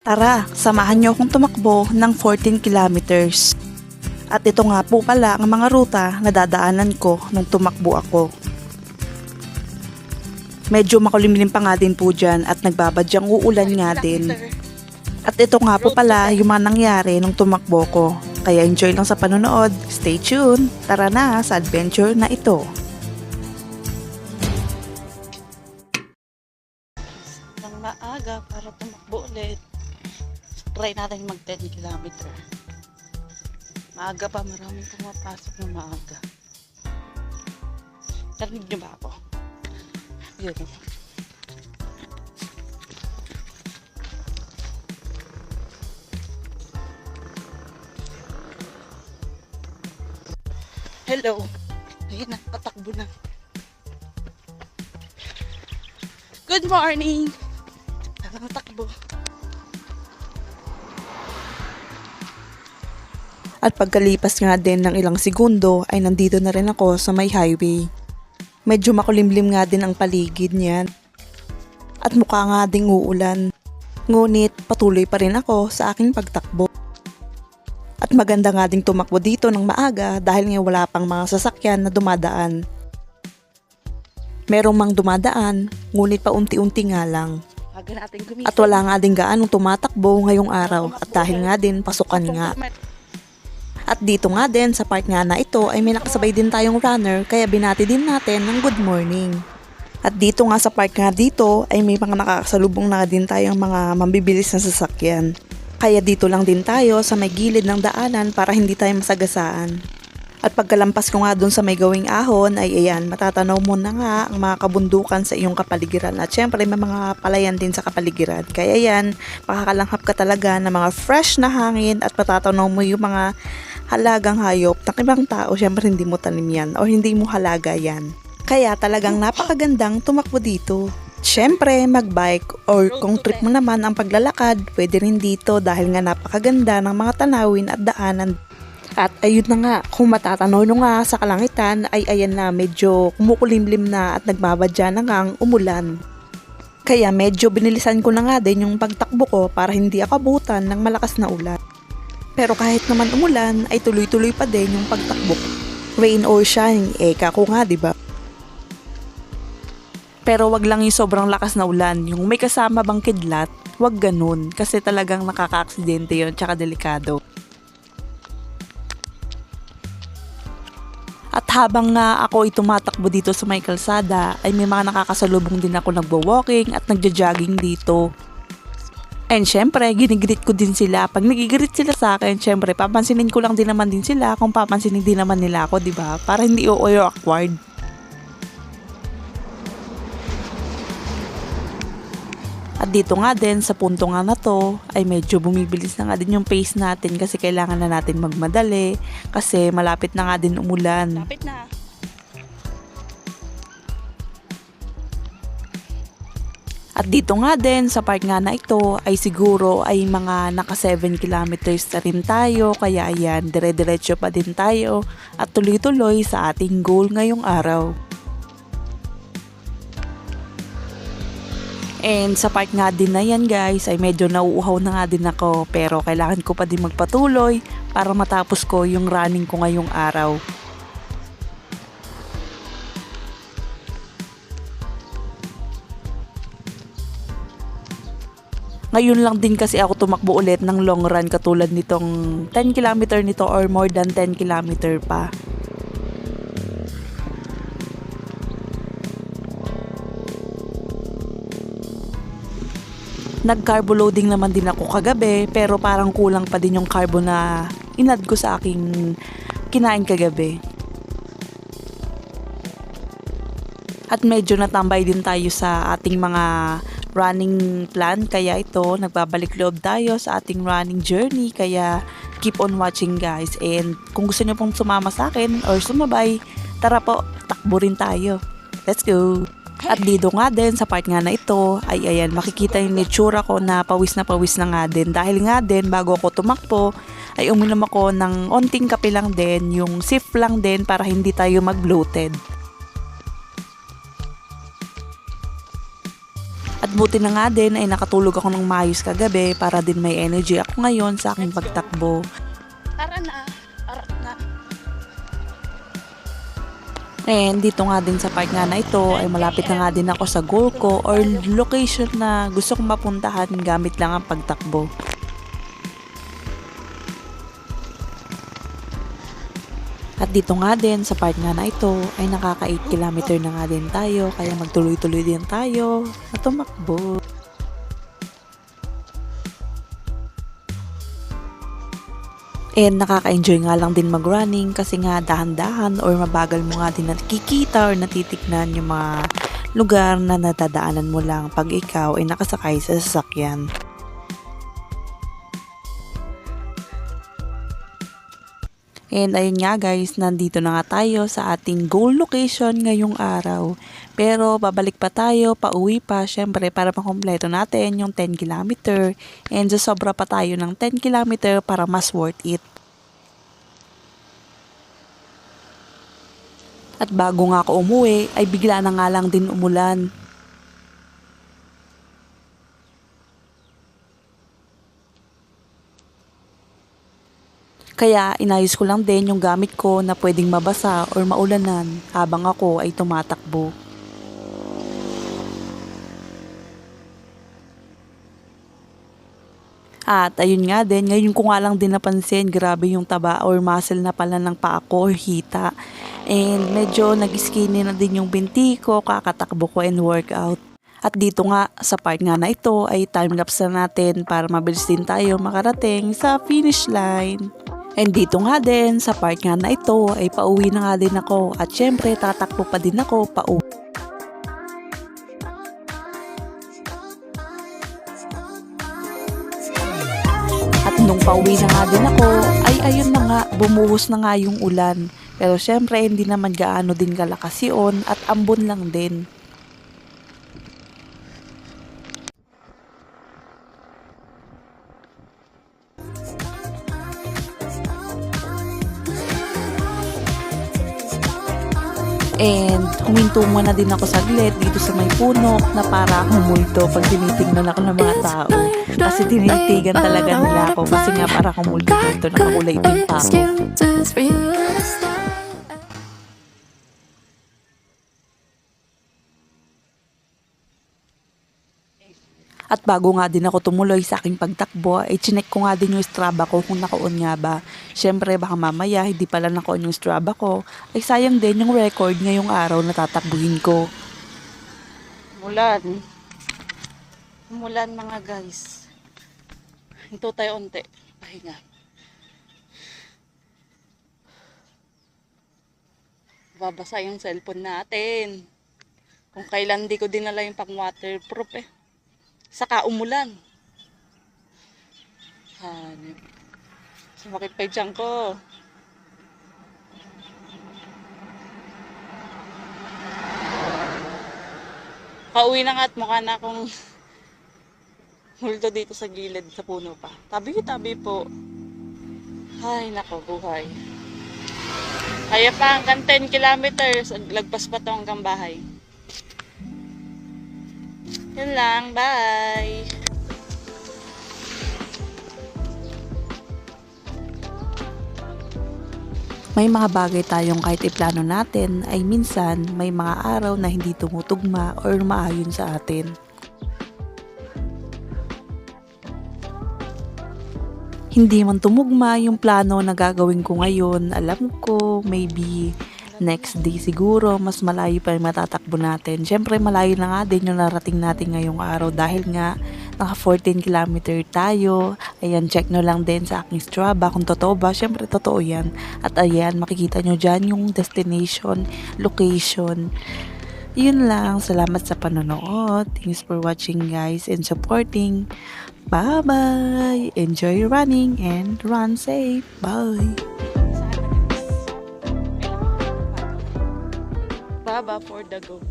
Tara, samahan niyo akong tumakbo ng 14 kilometers. At ito nga po pala ang mga ruta na dadaanan ko nung tumakbo ako. Medyo makulimlim pa nga din po dyan at nagbabadyang uulan nga din. At ito nga po pala yung mga nangyari nung tumakbo ko. Kaya enjoy lang sa panonood. Stay tuned. Tara na sa adventure na ito. Nang maaga para tumakbo ulit. Try natin mag 10 kilometer. Maaga pa, maraming pumapasok na maaga. Narinig niyo ba ako? Yun. Hello. Ayun na, patakbo na. Good morning. Takbo. At pagkalipas nga din ng ilang segundo ay nandito na rin ako sa may highway. Medyo makulimlim nga din ang paligid niyan. At mukha nga ding uulan. Ngunit patuloy pa rin ako sa aking pagtakbo. At maganda nga ding tumakbo dito ng maaga dahil nga wala pang mga sasakyan na dumadaan. Merong mang dumadaan, ngunit paunti-unti nga lang. At wala nga din gaanong tumatakbo ngayong araw at dahil nga din pasukan nga. At dito nga din sa part nga na ito ay may nakasabay din tayong runner kaya binati din natin ng good morning. At dito nga sa part nga dito ay may mga nakakasalubong na din tayong mga mambibilis na sasakyan. Kaya dito lang din tayo sa may gilid ng daanan para hindi tayo masagasaan. At pagkalampas ko nga dun sa may gawing ahon ay ayan, matatanaw mo na nga ang mga kabundukan sa iyong kapaligiran. At syempre may mga palayan din sa kapaligiran. Kaya yan, makakalanghap ka talaga ng mga fresh na hangin at matatanaw mo yung mga halagang hayop ng ibang tao. Syempre hindi mo tanim yan o hindi mo halaga yan. Kaya talagang napakagandang tumakbo dito. Syempre magbike or kung trip mo naman ang paglalakad, pwede rin dito dahil nga napakaganda ng mga tanawin at daanan. At ayun na nga, kung matatanaw nyo nga sa kalangitan ay ayan na medyo kumukulimlim na at nagbabadya na nga ang umulan. Kaya medyo binilisan ko na nga din yung pagtakbo ko para hindi ako abutan ng malakas na ulan. Pero kahit naman umulan ay tuloy-tuloy pa din yung pagtakbo ko. Rain or shine, eka ko nga diba? Pero wag lang yung sobrang lakas na ulan, yung may kasama bang kidlat, wag ganun kasi talagang nakaka-aksidente yun tsaka delikado. At habang nga ako tumatakbo dito sa may kalsada, ay may mga nakakasalubong din ako nagwo-walking at nagja-jogging dito. And syempre, ginigreet ko din sila. Pag nagigreet sila sa akin, syempre, papansinin ko lang din naman din sila kung papansinin din naman nila ako, diba? Para hindi awkward. At dito nga din, sa punto nga na to, ay medyo bumibilis na nga din yung pace natin kasi kailangan na natin magmadali kasi malapit na nga din umulan. Malapit na. At dito nga din, sa part nga na ito, ay siguro ay mga naka 7 kilometers na rin tayo. Kaya ayan, dire-diretso pa din tayo at tuloy-tuloy sa ating goal ngayong araw. And sa part nga din na yan guys, ay medyo nauuhaw na nga din ako. Pero kailangan ko pa din magpatuloy para matapos ko yung running ko ngayong araw. Ngayon lang din kasi ako tumakbo ulit ng long run katulad nitong 10 kilometer nito or more than 10 kilometer pa. Nag-carbo loading naman din ako kagabi pero parang kulang pa din yung carbo na inad ko sa aking kinain kagabi. At medyo natambay din tayo sa ating mga running plan kaya ito nagbabalik loob tayo sa ating running journey kaya keep on watching guys. And kung gusto nyo pong sumama sa akin or sumabay, tara po, takbo rin tayo. Let's go! At dito nga din sa part nga na ito ay ayan makikita yung itsura ko na pawis na nga din dahil nga din bago ako tumakbo ay uminom ako ng onting kape lang din, yung sip lang din para hindi tayo mag-bloated. At buti na nga din ay nakatulog ako ng maayos kagabi para din may energy ako ngayon sa aking pagtakbo. Tara na. And dito nga din sa part nga na ito ay malapit na nga din ako sa goal ko or location na gusto kong mapuntahan gamit lang ang pagtakbo. At dito nga din sa part nga na ito ay nakaka 8 kilometer na nga din tayo kaya magtuloy-tuloy din tayo na tumakbo. And nakaka-enjoy nga lang din mag-running kasi nga dahan-dahan or mabagal mo nga din nakikita or natitignan yung mga lugar na natadaanan mo lang pag ikaw ay nakasakay sa sasakyan. And ayun nga guys, nandito na nga tayo sa ating goal location ngayong araw. Pero babalik pa tayo, pauwi pa, syempre para makompleto natin yung 10 kilometer. And sobra pa tayo ng 10 kilometer para mas worth it. At bago nga ako umuwi, ay bigla na nga lang din umulan. Kaya inayos ko lang din yung gamit ko na pwedeng mabasa or maulanan habang ako ay tumatakbo. At ayun nga din, ngayon ko nga lang din napansin, grabe yung taba or muscle na pala ng paa ko or hita. And medyo nag-skinny na din yung binti ko, kakatakbo ko and workout. At dito nga, sa part nga na ito ay time-lapse na natin para mabilis din tayo makarating sa finish line. And dito nga din, sa part nga na ito ay pauwi na nga din ako. At syempre, tatakbo pa din ako pauwi. At nung pauwi na nga din ako, ay ayun na nga, bumuhos na nga yung ulan. Pero syempre, hindi naman gaano din kalakas yun at ambon lang din. And huminto muna din ako saglit dito sa may puno na para humulto pag tinitingnan ako ng mga tao. Kasi tinitigan talaga nila ako kasi nga para humulto dito, nakakulay din pa ako. At bago nga din ako tumuloy sa aking pagtakbo, ay chinek ko nga din yung Strava ko kung naka-on nga ba. Syempre baka mamaya hindi pala naka-on yung Strava ko, ay sayang din yung record ngayong araw na tatakbuhin ko. Umulan mga guys. Hinto tayo unti. Pahinga. Babasa yung cellphone natin. Kung kailan di ko dinala yung pang waterproof eh. Saka umulan. Hanip. Sumakit pa yung tiyan ko. Pauwi na nga at mukha na akong multo dito sa gilid sa puno pa. Tabi po. Ay, nako, buhay. Kaya pa hanggang 10 kilometers. Lagpas pa to hanggang bahay. Yun lang, bye! May mga bagay tayong kahit iplano natin ay minsan may mga araw na hindi tumutugma or maayon sa atin. Hindi man tumugma yung plano na gagawin ko ngayon, alam ko maybe next day siguro, mas malayo pa yung matatakbo natin. Syempre malayo na nga din yung narating natin ngayong araw dahil nga naka 14 kilometer tayo. Ayan, check nyo lang din sa aking Strava kung totoo ba. Syempre totoo yan. At ayan, makikita nyo dyan yung destination, location. Yun lang, salamat sa panonood. Thanks for watching guys and supporting. Bye-bye! Enjoy running and run safe. Bye! Baba for the go.